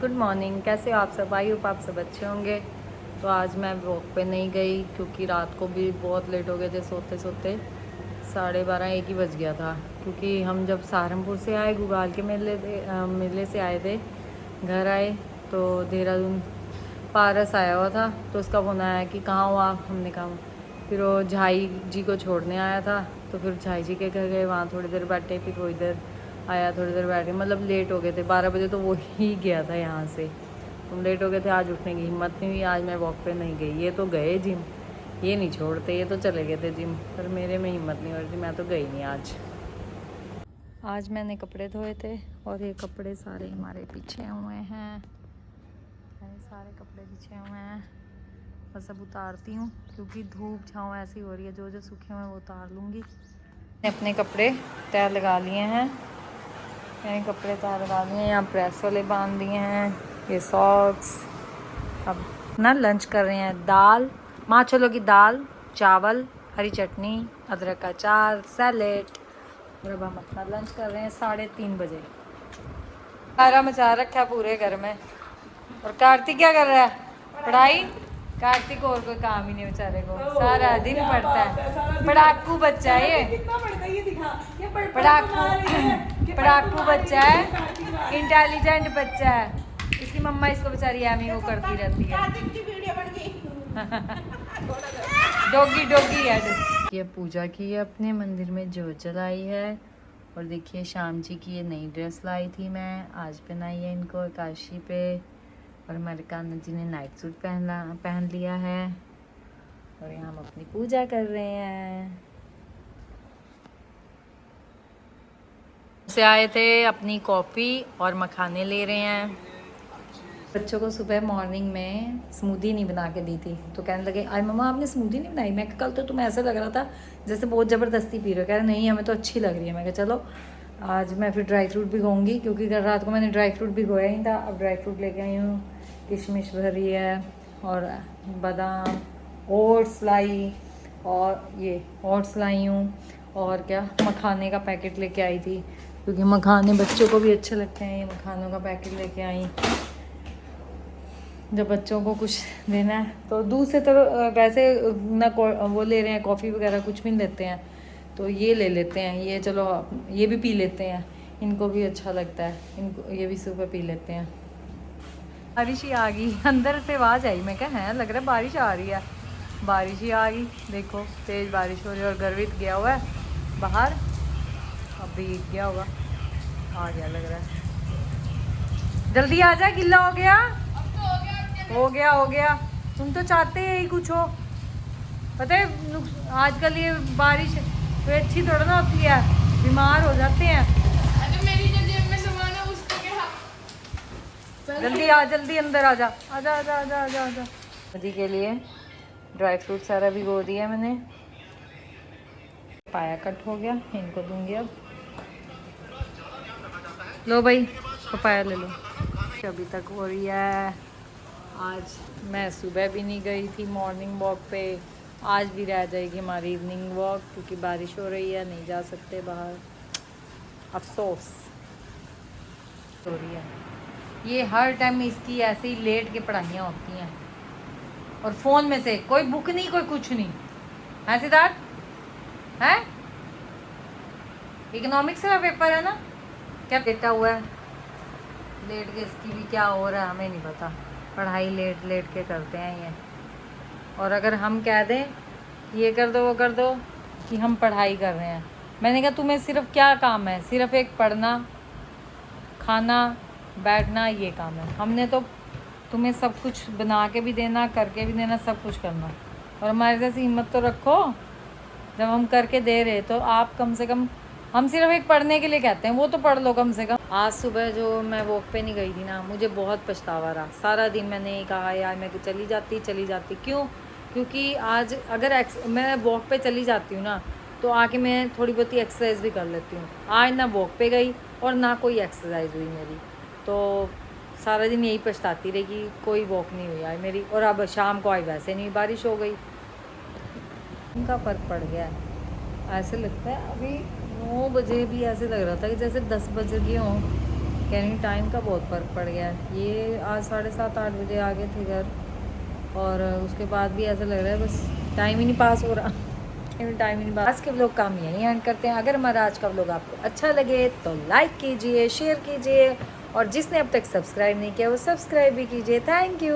Good morning, कैसे हो आप सब? आई होप आप सब अच्छे होंगे। तो आज मैं वॉक पे नहीं गई क्योंकि रात को भी बहुत लेट हो गए थे सोते सोते। 12:30 1 ही बज गया था क्योंकि हम जब सहारनपुर से आए, घुगाल के मेले से आए थे, घर आए तो देहरादून पारस आया हुआ था तो उसका फ़ोन आया कि कहाँ हो आप। हमने कहा, फिर वो झाई जी को छोड़ने आया था तो फिर झाई जी के घर गए, वहाँ थोड़ी देर बैठे, फिर वो इधर आया, थोड़ी देर बैठे, मतलब लेट हो गए थे। 12 बजे तो वो ही गया था यहाँ से। तुम लेट हो गए थे, आज उठने की हिम्मत नहीं हुई, आज मैं वॉक पे नहीं गई। ये तो गए जिम, ये नहीं छोड़ते, ये तो चले गए थे जिम, पर मेरे में हिम्मत नहीं हो रही थी, मैं तो गई नहीं आज। आज मैंने कपड़े धोए थे और ये कपड़े सारे हमारे पीछे हुए हैं, मैंने सारे कपड़े पीछे हुए हैं। बस अब उतारती हूँ क्योंकि धूप छाँव ऐसी हो रही है, जो जो सूखे हुए हैं वो उतार लूँगी। अपने कपड़े तय लगा लिए हैं, मैंने कपड़े तय लगा दिए हैं, यहाँ प्रेस वाले बांध दिए हैं, ये सॉक्स। अब ना लंच कर रहे हैं, दाल, माँ छोलों की दाल, चावल, हरी चटनी, अदरक का अचार, सैलेड। और अब हम अपना लंच कर रहे हैं 3:30 बजे। सारा मचा रखा है पूरे घर में। और कार्तिक क्या कर रहा है? पढ़ाई। कार्तिक और कोई काम ही नहीं बेचारे को, सारा दिन पढ़ता है। पढ़ाकू बच्चा है ये, पढ़ाकू बच्चा है, इंटेलिजेंट बच्चा है। इसकी मम्मा इसको बेचारी एमी वो करती रहती है। डोगी डोगी है। ये पूजा की है, अपने मंदिर में जोत जलाई है। और देखिए शाम जी की ये नई ड्रेस लाई थी मैं, आज पहनाई है इनको एकादशी पे। और हमारे कान्हा जी ने नाइट सूट पहन लिया है और यहाँ हम अपनी पूजा कर रहे हैं। से आए थे, अपनी कॉफ़ी और मखाने ले रहे हैं। बच्चों को सुबह मॉर्निंग में स्मूदी नहीं बना के दी थी तो कहने लगे, आज मम्मा आपने स्मूदी नहीं बनाई। मैं कल तो तुम्हें ऐसा लग रहा था जैसे बहुत ज़बरदस्ती पी रहे हो। कह रहे नहीं, हमें तो अच्छी लग रही है। मैं कहा चलो आज मैं फिर ड्राई फ्रूट भिगोऊंगी क्योंकि कल रात को मैंने ड्राई फ्रूट भिगोया ही था। अब ड्राई फ्रूट लेके आई हूँ, किशमिश भरी है और बादाम, ओट्स लाई, और ये ओट्स लाई हूँ, और क्या मखाने का पैकेट लेके आई थी क्योंकि मखाने बच्चों को भी अच्छे लगते हैं। ये मखानों का पैकेट लेके आई। जब बच्चों को कुछ देना है तो दूध से तो वैसे ना वो ले रहे हैं, कॉफ़ी वगैरह कुछ भी नहीं लेते हैं, तो ये ले लेते हैं। ये चलो ये भी पी लेते हैं, इनको भी अच्छा लगता है, इनको ये भी सुबह पी लेते हैं। बारिश ही आ गई, अंदर से आवाज़ आई, मैं क्या है, लग रहा है बारिश आ रही है। बारिश ही आ गई, देखो तेज़ बारिश हो रही है। और गर्वित गया हुआ है बाहर, अब भीग गया होगा, आ गया लग रहा है। जल्दी आ जा, गिल्ला हो गया। हो गया। तुम तो चाहते ही कुछ हो, पता है आजकल ये बारिश कोई अच्छी थोड़ा ना होती है, बीमार हो जाते हैं। अरे मेरी जो जेब में सामान है उसको क्या? जल्दी अंदर आजा, आजा आजा आजा आजा आजा। शादी के लिए ड्राई फ्रूट सारा भिगो दिया मैंने, पाया कट हो गया, इनको दूंगी अब। लो भाई पपाया ले लो। अभी तक हो रही है। आज मैं सुबह भी नहीं गई थी मॉर्निंग वॉक पे, आज भी रह जाएगी हमारी इवनिंग वॉक क्योंकि बारिश हो रही है, नहीं जा सकते बाहर, अफसोस हो रही है। ये हर टाइम इसकी ऐसे ही लेट के पढ़ाइयाँ होती हैं और फ़ोन में से कोई बुक नहीं, कोई कुछ नहीं है। सिद्धार्थ है, इकोनॉमिक्स का पेपर है ना, क्या लेटा हुआ है, लेट के इसकी भी क्या हो रहा है हमें नहीं पता। पढ़ाई लेट लेट के करते हैं ये। और अगर हम कह दें ये कर दो वो कर दो कि हम पढ़ाई कर रहे हैं, मैंने कहा तुम्हें सिर्फ क्या काम है, सिर्फ एक पढ़ना, खाना, बैठना, ये काम है। हमने तो तुम्हें सब कुछ बना के भी देना, करके भी देना, सब कुछ करना। और हमारे जैसी हिम्मत तो रखो, जब हम करके दे रहे तो आप कम से कम, हम सिर्फ एक पढ़ने के लिए कहते हैं, वो तो पढ़ लो कम से कम। आज सुबह जो मैं वॉक पे नहीं गई थी ना, मुझे बहुत पछतावा रहा। सारा दिन मैंने कहा यार मैं चली जाती। क्यों? क्योंकि आज अगर मैं वॉक पे चली जाती हूँ ना तो आके मैं थोड़ी बहुत ही एक्सरसाइज भी कर लेती हूँ। आज ना वॉक पे गई और ना कोई एक्सरसाइज हुई मेरी, तो सारा दिन यही पछताती रही कि कोई वॉक नहीं हुई आज मेरी। और अब शाम को आई वैसे नहीं, बारिश हो गई, उनका फ़र्क पड़ गया है। ऐसे लगता है अभी 9 बजे भी ऐसे लग रहा था कि जैसे 10 बज गए हों, कह रही टाइम का बहुत फ़र्क पड़ गया है। ये आज 7:30-8 बजे आ गए थे घर, और उसके बाद भी ऐसा लग रहा है बस टाइम ही नहीं पास हो रहा। टाइम ही नहीं पास। आज के व्लॉग का हम यहीं एंड करते हैं। अगर हमारा आज का व्लॉग आपको अच्छा लगे तो लाइक कीजिए, शेयर कीजिए, और जिसने अब तक सब्सक्राइब नहीं किया वो सब्सक्राइब भी कीजिए। Thank you.